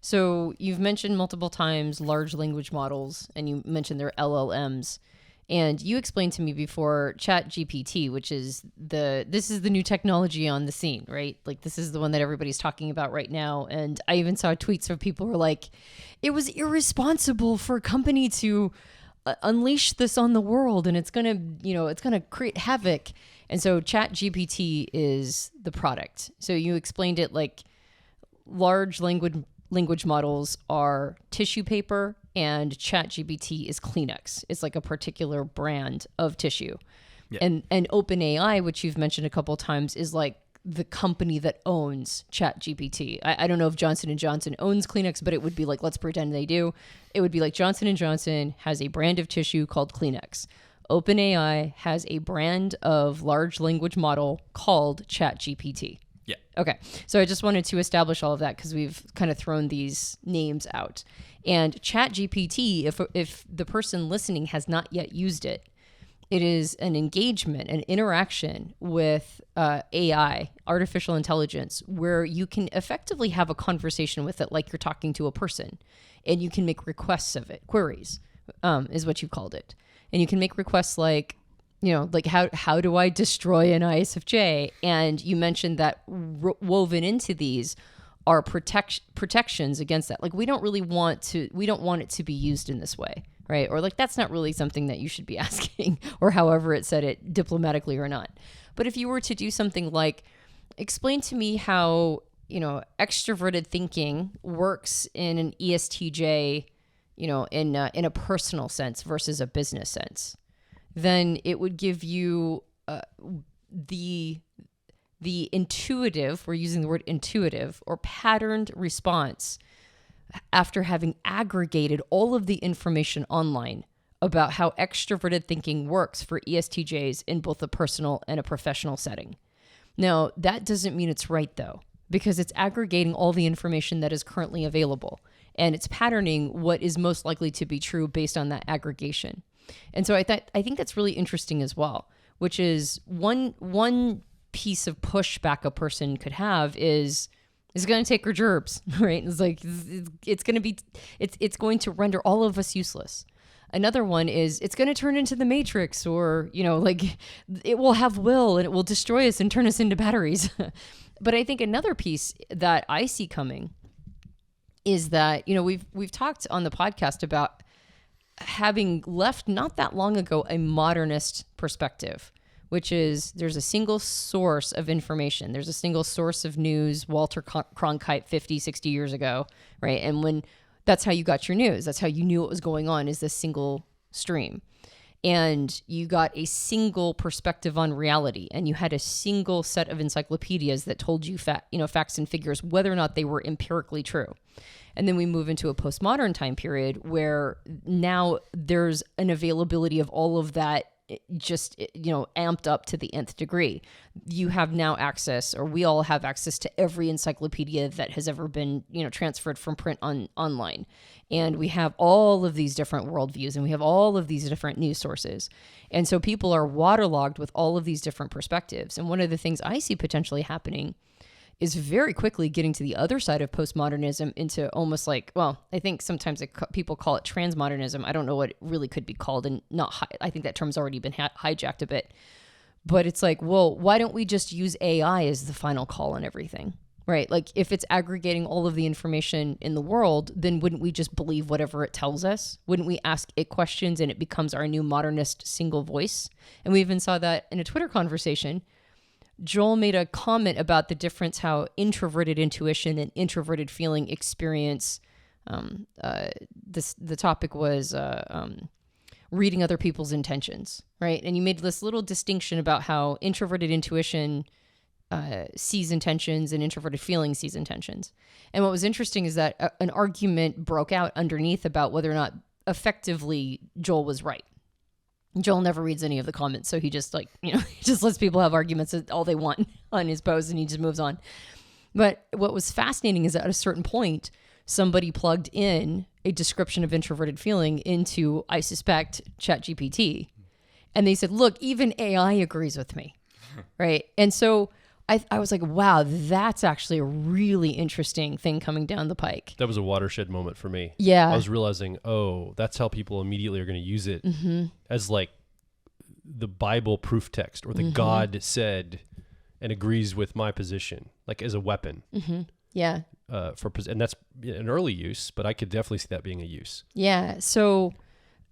So you've mentioned multiple times large language models, and you mentioned their LLMs. And you explained to me before ChatGPT, which is this is the new technology on the scene, right? Like this is the one that everybody's talking about right now. And I even saw tweets of people who were like, it was irresponsible for a company to unleash this on the world, and it's gonna create havoc. And so ChatGPT is the product. So you explained it like large language models are tissue paper, and ChatGPT is Kleenex. It's like a particular brand of tissue. Yeah. And OpenAI, which you've mentioned a couple of times, is like the company that owns ChatGPT. I don't know if Johnson & Johnson owns Kleenex, but it would be like, let's pretend they do. It would be like Johnson & Johnson has a brand of tissue called Kleenex. OpenAI has a brand of large language model called ChatGPT. Yeah. Okay. So I just wanted to establish all of that because we've kind of thrown these names out. And ChatGPT, if the person listening has not yet used it, it is an engagement, an interaction with AI, artificial intelligence, where you can effectively have a conversation with it like you're talking to a person. And you can make requests of it. Queries is what you called it. And you can make requests like, like how do I destroy an ISFJ? And you mentioned that woven into these are protections against that. Like we don't want it to be used in this way, right? Or like that's not really something that you should be asking, or however it said it, diplomatically or not. But if you were to do something like, explain to me how extroverted thinking works in an ESTJ, in a personal sense versus a business sense, then it would give you the intuitive, we're using the word intuitive, or patterned response after having aggregated all of the information online about how extroverted thinking works for ESTJs in both a personal and a professional setting. Now, that doesn't mean it's right, though, because it's aggregating all the information that is currently available, and it's patterning what is most likely to be true based on that aggregation. And so I think that's really interesting as well, which is one piece of pushback a person could have is going to take her gerbs, right? It's like it's going to render all of us useless. Another one is it's going to turn into the Matrix, or like it will have will and it will destroy us and turn us into batteries. But I think another piece that I see coming is that we've talked on the podcast about having left not that long ago a modernist perspective, which is there's a single source of information. There's a single source of news, Walter Cronkite 50, 60 years ago, right? And when that's how you got your news, that's how you knew what was going on, is this single stream. And you got a single perspective on reality, and you had a single set of encyclopedias that told you facts and figures, whether or not they were empirically true. And then we move into a postmodern time period where now there's an availability of all of that just amped up to the nth degree. You have now access, or we all have access to every encyclopedia that has ever been transferred from print online, and we have all of these different worldviews, and we have all of these different news sources, and so people are waterlogged with all of these different perspectives. And one of the things I see potentially happening is very quickly getting to the other side of postmodernism into almost like, well, I think sometimes people call it transmodernism. I don't know what it really could be called, and I think that term's already been hijacked a bit. But it's like, well, why don't we just use AI as the final call on everything, right? Like if it's aggregating all of the information in the world, then wouldn't we just believe whatever it tells us? Wouldn't we ask it questions and it becomes our new modernist single voice? And we even saw that in a Twitter conversation. Joel made a comment about the difference how introverted intuition and introverted feeling experience. The topic was reading other people's intentions, right? And you made this little distinction about how introverted intuition sees intentions and introverted feeling sees intentions. And what was interesting is that an argument broke out underneath about whether or not effectively Joel was right. Joel never reads any of the comments, so he just he just lets people have arguments all they want on his post, and he just moves on. But what was fascinating is that at a certain point, somebody plugged in a description of introverted feeling into, I suspect, ChatGPT, and they said, "Look, even AI agrees with me," right? And so I was like, wow, that's actually a really interesting thing coming down the pike. That was a watershed moment for me. Yeah. I was realizing, oh, that's how people immediately are going to use it as like the Bible proof text, or the God said and agrees with my position, like as a weapon. Yeah. And that's an early use, but I could definitely see that being a use. Yeah. So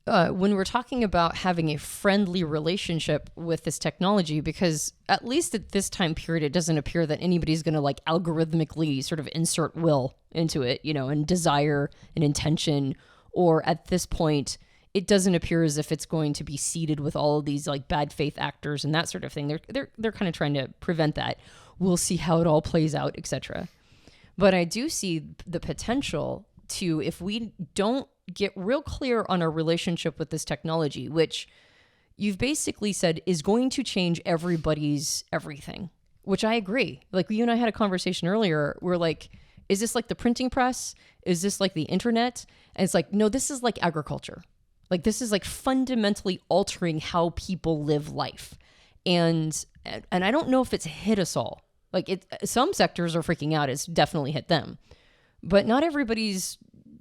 when we're talking about having a friendly relationship with this technology, because at least at this time period, it doesn't appear that anybody's going to like algorithmically sort of insert will into it, you know, and desire and intention, or at this point, it doesn't appear as if it's going to be seeded with all of these like bad faith actors and that sort of thing. They're kind of trying to prevent that. We'll see how it all plays out, etc. But I do see the potential to, if we don't get real clear on our relationship with this technology, which you've basically said is going to change everybody's everything, which I agree. Like you and I had a conversation earlier. We're like, is this like the printing press? Is this like the internet? And it's like, no, this is like agriculture. Like this is like fundamentally altering how people live life. And I don't know if it's hit us all. Like some sectors are freaking out. It's definitely hit them. But not everybody's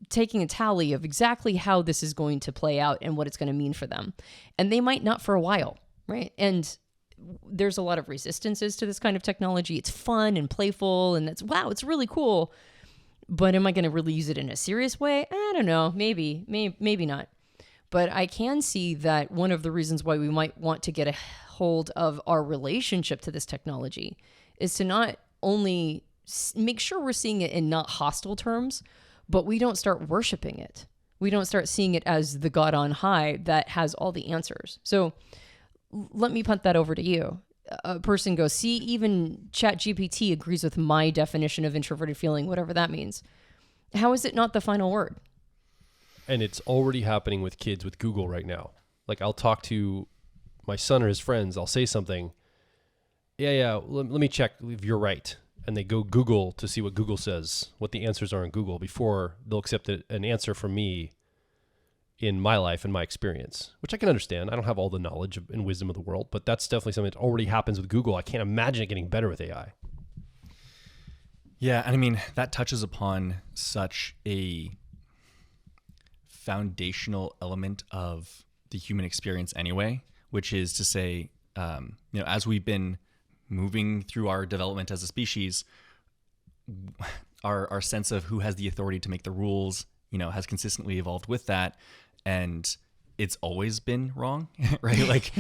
taking a tally of exactly how this is going to play out and what it's going to mean for them. And they might not for a while, right? And there's a lot of resistances to this kind of technology. It's fun and playful, and it's really cool. But am I going to really use it in a serious way? I don't know. Maybe not. But I can see that one of the reasons why we might want to get a hold of our relationship to this technology is to not only make sure we're seeing it in not hostile terms, but we don't start worshiping it. We don't start seeing it as the God on high that has all the answers. So let me punt that over to you. A person goes, see, even ChatGPT agrees with my definition of introverted feeling, whatever that means. How is it not the final word? And it's already happening with kids with Google right now. Like I'll talk to my son or his friends. I'll say something. Yeah. Let me check if you're right. And they go Google to see what Google says, what the answers are in Google, before they'll accept an answer from me in my life and my experience, which I can understand. I don't have all the knowledge and wisdom of the world, but that's definitely something that already happens with Google. I can't imagine it getting better with AI. Yeah, and I mean, that touches upon such a foundational element of the human experience anyway, which is to say, as we've been moving through our development as a species, our sense of who has the authority to make the rules, has consistently evolved with that. And it's always been wrong, right? Like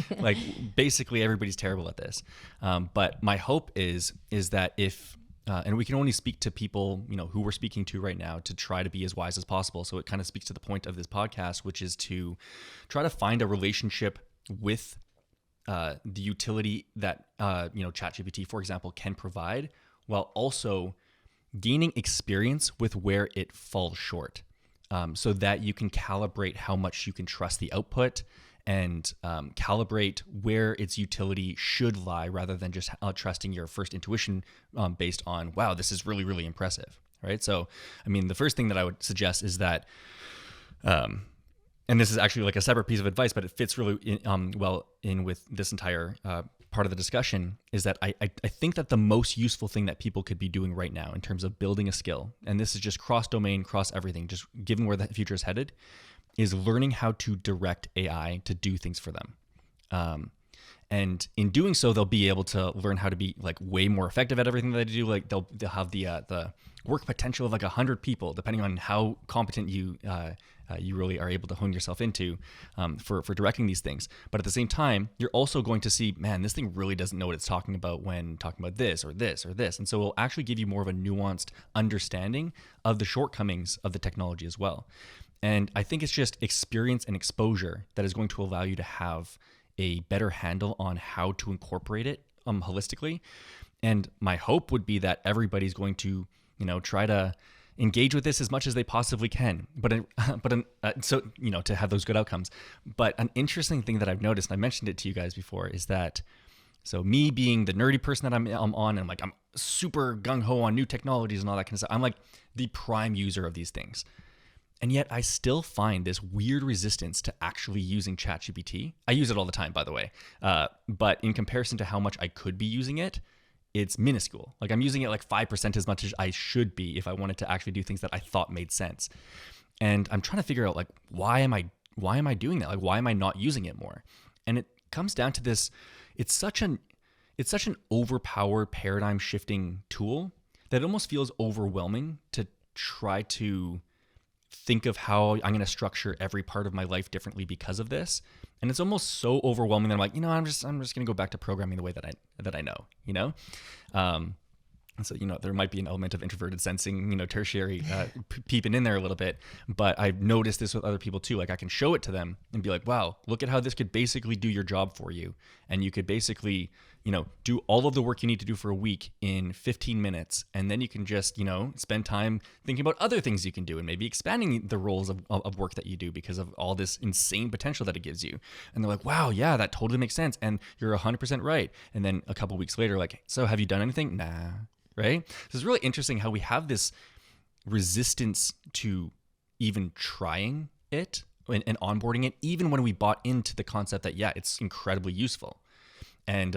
basically everybody's terrible at this. But my hope is that if, and we can only speak to people, who we're speaking to right now to try to be as wise as possible. So it kind of speaks to the point of this podcast, which is to try to find a relationship with the utility that, ChatGPT, for example, can provide, while also gaining experience with where it falls short, so that you can calibrate how much you can trust the output and calibrate where its utility should lie, rather than just trusting your first intuition based on, wow, this is really, really impressive, right? So, I mean, the first thing that I would suggest is that, and this is actually like a separate piece of advice, but it fits really well in with this entire part of the discussion, is that I think that the most useful thing that people could be doing right now in terms of building a skill, and this is just cross-domain, cross-everything, just given where the future is headed, is learning how to direct AI to do things for them. And in doing so, they'll be able to learn how to be like way more effective at everything that they do. Like they'll have the work potential of like 100 people, depending on how competent you really are able to hone yourself into for directing these things. But at the same time, you're also going to see, man, this thing really doesn't know what it's talking about when talking about this or this or this. And so it'll actually give you more of a nuanced understanding of the shortcomings of the technology as well. And I think it's just experience and exposure that is going to allow you to have a better handle on how to incorporate it holistically. And my hope would be that everybody's going to, try to engage with this as much as they possibly can, so to have those good outcomes. But an interesting thing that I've noticed, and I mentioned it to you guys before, is that, so me being the nerdy person that I'm on, and I'm super gung-ho on new technologies and all that kind of stuff, I'm like the prime user of these things. And yet I still find this weird resistance to actually using ChatGPT. I use it all the time, by the way. But in comparison to how much I could be using it, it's minuscule. Like I'm using it like 5% as much as I should be if I wanted to actually do things that I thought made sense. And I'm trying to figure out like, why am I doing that? Like, why am I not using it more? And it comes down to this, it's such an overpowered paradigm shifting tool that it almost feels overwhelming to try to think of how I'm going to structure every part of my life differently because of this. And it's almost so overwhelming that I'm like, I'm just going to go back to programming the way that I know, And so, there might be an element of introverted sensing, tertiary peeping in there a little bit. But I've noticed this with other people too. Like I can show it to them and be like, wow, look at how this could basically do your job for you. And you could basically, do all of the work you need to do for a week in 15 minutes. And then you can just, spend time thinking about other things you can do and maybe expanding the roles of work that you do because of all this insane potential that it gives you. And they're like, wow, yeah, that totally makes sense. And you're 100% right. And then a couple weeks later, like, so have you done anything? Nah. Right? So it's really interesting how we have this resistance to even trying it and onboarding it, even when we bought into the concept that, yeah, it's incredibly useful. And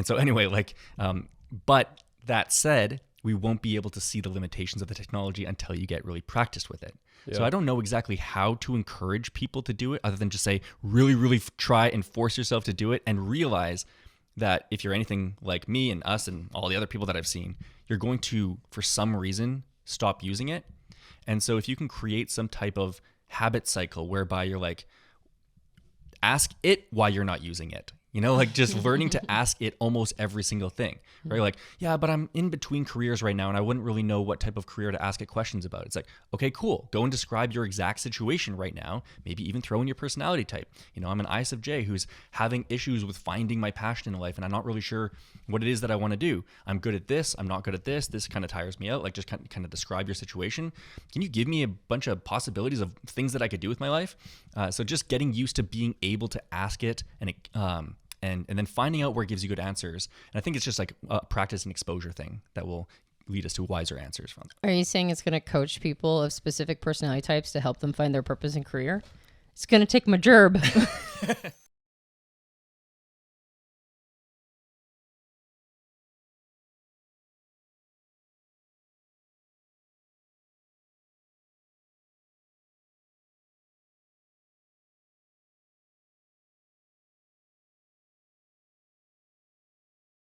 so anyway, but that said, we won't be able to see the limitations of the technology until you get really practiced with it. Yeah. So I don't know exactly how to encourage people to do it other than just say, really, really try and force yourself to do it and realize that if you're anything like me and us and all the other people that I've seen, you're going to, for some reason, stop using it. And so if you can create some type of habit cycle whereby you're like, ask it why you're not using it. Just learning to ask it almost every single thing, right? Like, yeah, but I'm in between careers right now and I wouldn't really know what type of career to ask it questions about. It's like, okay, cool. Go and describe your exact situation right now. Maybe even throw in your personality type. I'm an ISFJ who's having issues with finding my passion in life and I'm not really sure what it is that I want to do. I'm good at this. I'm not good at this. This kind of tires me out. Like just kind of describe your situation. Can you give me a bunch of possibilities of things that I could do with my life? So just getting used to being able to ask it and then finding out where it gives you good answers. And I think it's just like a practice and exposure thing that will lead us to wiser answers from it. Are you saying it's going to coach people of specific personality types to help them find their purpose and career? It's going to take my gerb.